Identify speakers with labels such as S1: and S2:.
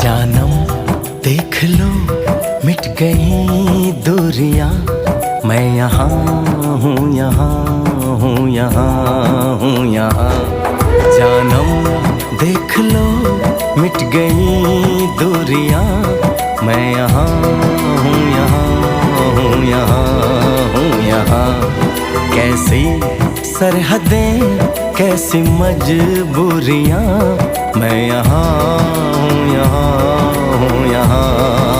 S1: जानम देख लो मिट गई दूरियां, मैं यहाँ हूँ, यहाँ हूँ, यहाँ हूँ, यहाँ। जानम देख लो मिट गई दूरियां, मैं यहाँ हूँ, यहाँ हूँ, यहाँ हूँ, यहाँ। कैसी सरहदें कैसी मजबूरियां, मैं यहाँ हूँ, यहाँ हूँ, यहाँ।